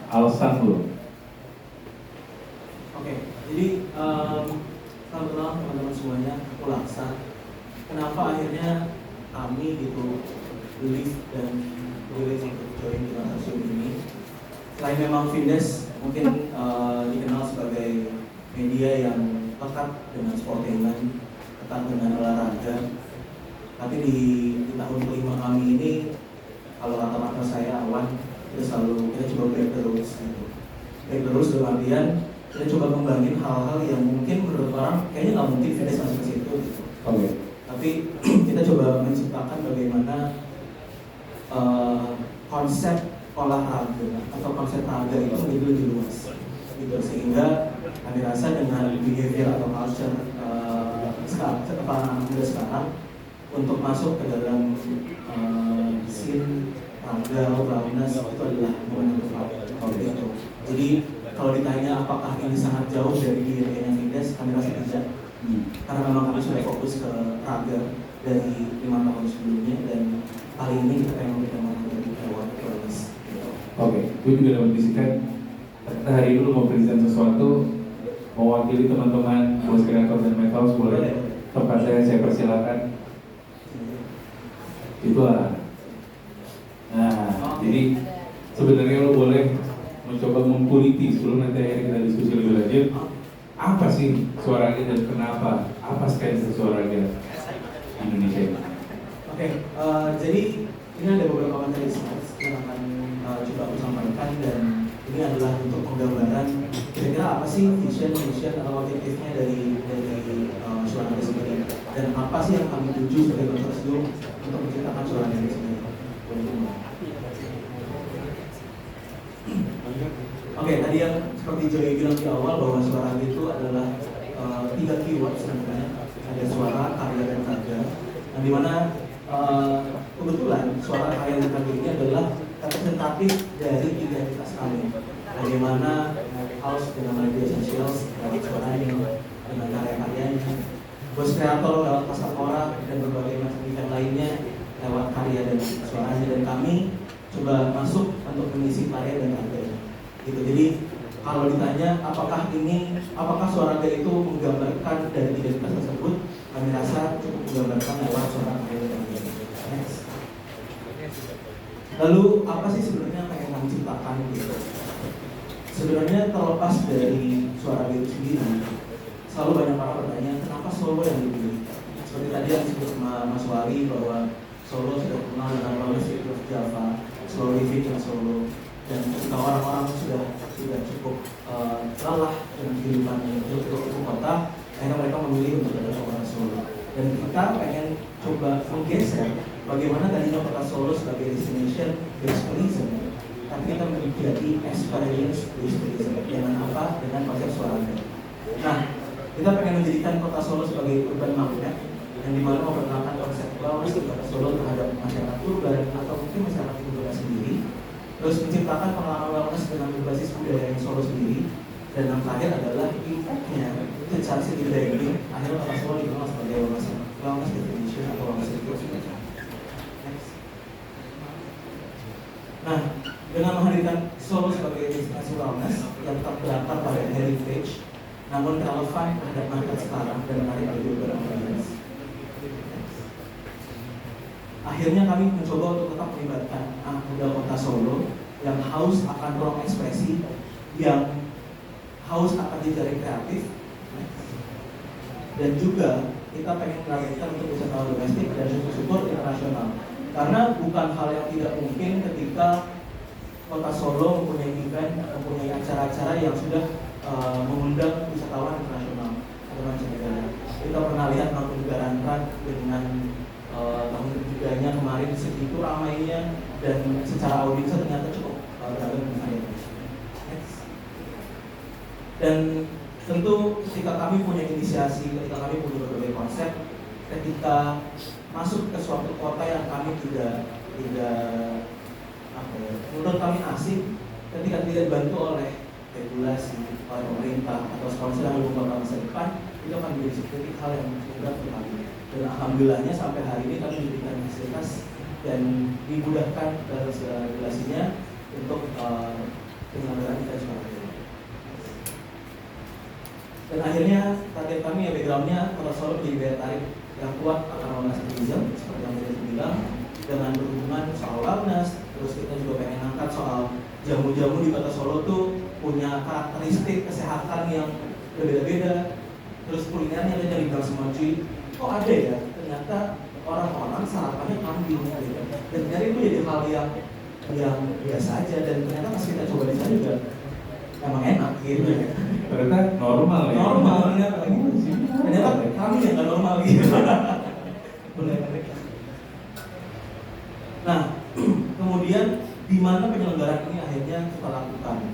alasan lo. Oke, jadi selamat malam teman-teman semuanya, aku Laksa. Kenapa akhirnya kami gitu believe dan willing untuk join di konsorsium ini? Selain memang Vindes mungkin dikenal sebagai media yang lekat dengan sportainment, lekat dengan olahraga. Tapi di tahun kelima kami ini, kalau kata-kata saya Awan, kita coba break the rules gitu. Break the rules dalam artian kita coba kembangin hal-hal yang mungkin menurut orang kayaknya nggak mungkin Vindes masuk ke situ gitu. Oke. Tapi kita coba menciptakan bagaimana konsep olahraga atau konsep raga itu menjadi lebih luas gitu, sehingga kami rasa dengan behavior atau culture anak muda sekarang untuk masuk ke dalam scene raga wellness itu adalah momen yang tepat gitu. Jadi kalau ditanya apakah ini sangat jauh dari DNA Vindes, kami rasa tidak. Karena memang kami sudah fokus ke raga dari 5 tahun sebelumnya, dan kali ini kita pengen memberikan manfaat dari wellness. Oke, gue juga dapat bisikan hari ini lu mau present sesuatu mewakili teman-teman Bos Kreator dan Metals, boleh tempat saya persilakan. Itulah. Nah, jadi sebenarnya lo boleh mencoba mengkuliti sebelum nanti akhirnya kita diskusi lebih lanjut. Apa sih Suaraga dan kenapa? Apa skala Suaraga di Indonesia ini? Oke, jadi ini ada beberapa materi slides yang akan coba aku sampaikan, dan ini adalah untuk penggambaran kira-kira apa sih vision atau objektifnya dari Suaraga sendiri, dan apa sih yang kami tuju sebagai konsorsium untuk menciptakan Suaraga sendiri. Oke, tadi yang seperti Joy bilang di awal bahwa Suaraga itu adalah 3 keyword sebenarnya. Ada suara, karya, dan raga. Nah, dimana kebetulan suara, karya, dan raga ini adalah representatif dari identitas kami. Bagaimana house dengan media sosial, lewat suaranya, dengan karya-karyanya, Bos Kreator lewat pasar orang dan berbagai macam event lainnya lewat karya dan suaranya, dan kami coba masuk untuk mengisi karya dan raga. Gitu. Jadi kalau ditanya apakah Suaraga itu menggambarkan dari identitas tersebut, kami rasa cukup menggambarkan lewat suara karya dan raga. Next. Lalu apa sih sebenarnya yang pengen kami ciptakan gitu? Sebenarnya terlepas dari Suaraga itu sendiri, selalu banyak orang bertanya kenapa Solo yang dipilih. Seperti tadi yang disebut Mas Wali bahwa Solo sudah kenal dengan Wellness City of Java, slow living in Solo, dan ketika orang-orang sudah cukup lelah dengan kehidupan yang cukup ibu kota, akhirnya mereka memilih untuk datang ke Solo. Dan kita pengen coba menggeser bagaimana tadinya kota Solo sebagai destination based tourism, tapi kita menjadi experience based tourism. Dengan apa? Dengan konsep Suaraga. Nah, kita pengen menjadikan kota Solo sebagai urban magnet, yang dimana memperkenalkan konsep wellness di kota Solo terhadap masyarakat urban atau mungkin masyarakat urban sendiri, terus menciptakan pengalaman wellness dengan berbasis budaya yang Solo sendiri, dan yang terakhir adalah impact-nya secara segi branding. Akhirnya kota Solo dikenal sebagai wellness destination atau wellness destination. Nah, dengan menghadirkan Solo sebagai destinasi wellness yang tetap berakar pada heritage, namun relevan terhadap market sekarang dan menarik bagi urban audience, akhirnya kami mencoba untuk tetap melibatkan anak muda kota Solo yang haus akan ruang ekspresi, yang haus akan jejaring kreatif, dan juga kita pengen menargetkan untuk wisatawan domestik dan syukur internasional. Karena bukan hal yang tidak mungkin ketika kota Solo mempunyai event, mempunyai acara-acara yang sudah mengundang wisatawan internasional atau mancanegara. Kita pernah lihat Mangkunegaran Run dengan tahun ketiganya kemarin segitu ramainya, dan secara audiensnya ternyata cukup beragam dan variatif. Dan tentu ketika kami punya inisiasi, ketika kami punya berbagai konsep, ketika masuk ke suatu kota yang kami tidak menurut kami asing, ketika tidak dibantu oleh regulasi, oleh pemerintah atau sponsor yang mendukung masa depan, itu akan menjadi seperti hal yang mudah untuk kami. Dan alhamdulillahnya sampai hari ini kami diberikan fasilitas dan dimudahkan dalam segala regulasinya untuk penyelenggaraan Dan akhirnya target kami ya backgroundnya Kota Solo jadi daya tarik yang kuat akan wellness tourism seperti yang tadi bilang, dengan berhubungan soal wellness. Terus kita juga pengen angkat soal jamu-jamu di Kota Solo tuh punya karakteristik kesehatan yang berbeda-beda. Terus kulinernya ada dari Gang Semoji, kok ada ya? Ternyata orang-orang sarapannya kambing gitu. Dan ternyata itu jadi hal yang biasa aja, dan ternyata pas kita coba di sana juga emang enak gitu. Ternyata normal ya. Normal ternyata kami yang nggak normal gitu. Nah, kemudian di mana penyelenggaraan ini akhirnya kita lakukan?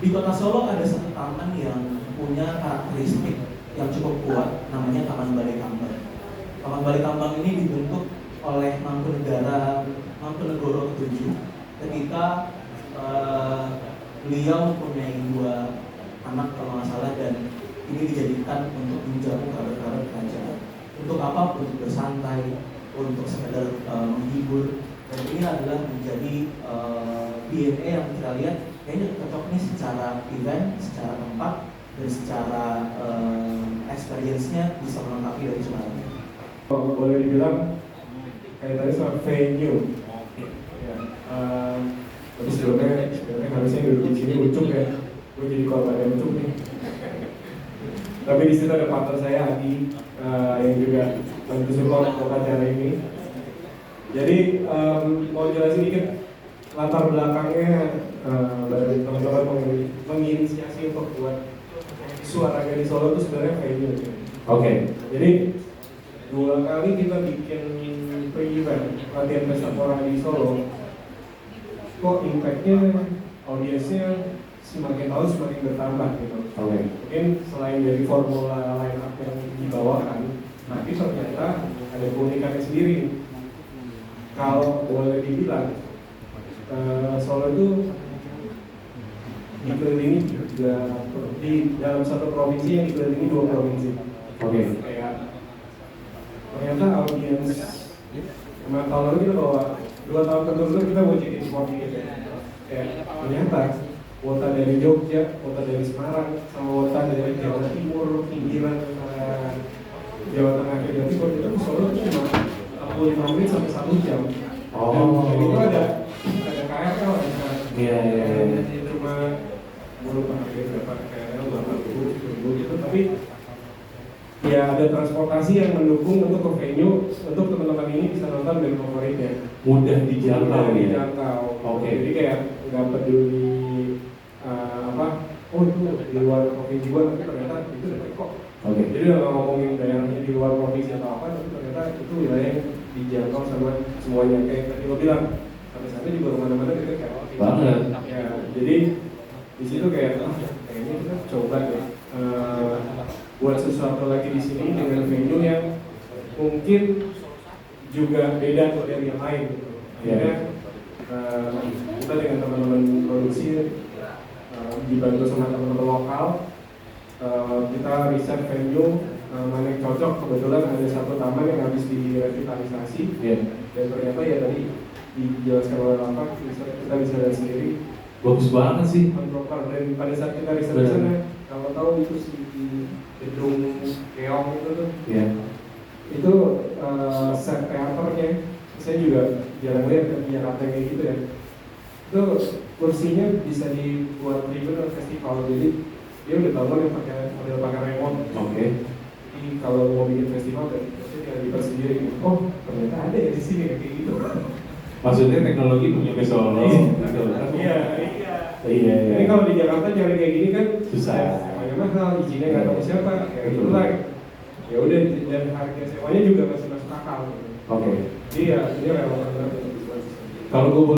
Di Kota Solo ada satu taman yang punya karakteristik yang cukup kuat, namanya Taman Balai Kambang. Taman Balai Kambang ini dibentuk oleh Mangkunegoro ke-7 ketika beliau mempunyai 2 anak kalau nggak salah, dan ini dijadikan untuk menjamu kabar-kabar kerajaan. Untuk apa? Untuk bersantai, untuk sekedar menghibur. Dan ini adalah menjadi DNA yang kita lihat kayaknya cocok nih secara event, secara tempat, dan secara experience-nya bisa melengkapi dari semuanya. Kalau boleh dibilang kayak tadi soal venue, ya, tapi sebenarnya harusnya duduk di sini Ucup ya, gue jadi korban Ucup nih. Tapi di situ ada partner saya Adi yang juga bantu support acara ini. Jadi mau jelasin dikit latar belakangnya dari teman-teman menginisiasi untuk buat Suara Raga di Solo itu sebenarnya venue. Oke. Jadi 2 kali kita bikin pre-event latihan pesta pora di Solo, kok impactnya audiensnya semakin tahun semakin bertambah gitu. Oke. Mungkin selain dari formula line up yang dibawakan, tapi ternyata ada keunikannya sendiri. Kalau boleh dibilang, Solo itu dikelilingi di dalam satu provinsi yang dikelilingi 2 provinsi. Oke. Kayak ternyata audiens kemarin tahun lalu kita bawa 2 tahun berturut-turut kita mau jadi import gitu. Kayak ternyata wota dari Jogja, wota dari Semarang, sama wota dari Jawa Timur, pinggiran Jawa Tengah ke Jawa Timur itu Solo itu cuma 45 menit sampai 1 jam. Dan itu ada KRL kan. Iya. Cuma belum pakai berapa KRL, berapa gitu, tapi ya ada transportasi yang mendukung untuk ke venue, untuk teman-teman ini bisa nonton band favoritnya. Mudah dijangkau ya. Dijangkau. Oke. Jadi kayak nggak peduli oh itu di luar provinsi gua, tapi ternyata itu udah kok. Oke. Jadi nggak ngomongin daerahnya di luar provinsi atau apa, tapi ternyata itu wilayah yang dijangkau sama semuanya. Kayak tadi lo bilang, sampai sana juga kemana-mana kita kayak Banget. Ya, jadi di situ kayak kayaknya kita coba ya buat sesuatu lagi di sini dengan venue yang mungkin juga beda dari yang lain. Akhirnya kita dengan teman-teman produksi dibantu sama teman-teman lokal, kita riset venue mana yang cocok. Kebetulan ada satu taman yang habis direvitalisasi, dan ternyata ya tadi dijelaskan oleh Lapak, kita bisa lihat sendiri Bagus banget sih. proper. Dan pada saat kita riset di sana, kalau tahu itu si gedung keong itu tuh, itu set teaternya, saya juga jarang lihat di Jakarta kayak gitu ya. Itu kursinya bisa dibuat tribun festival, jadi dia udah bangun yang pakai remote. Oke. Jadi kalau mau bikin festival dan tinggal dibuat sendiri, oh ternyata ada ya di sini kayak gitu. Maksudnya teknologi punya ke Solo. Iya. Ini kalau di Jakarta nyari kayak gini kan Susah. Semuanya mahal, izinnya nggak tahu siapa, kayak gitu lah. Ya udah, dan harga sewanya juga masih masuk akal. Oke. Jadi ya ini relevan banget. Kalau gue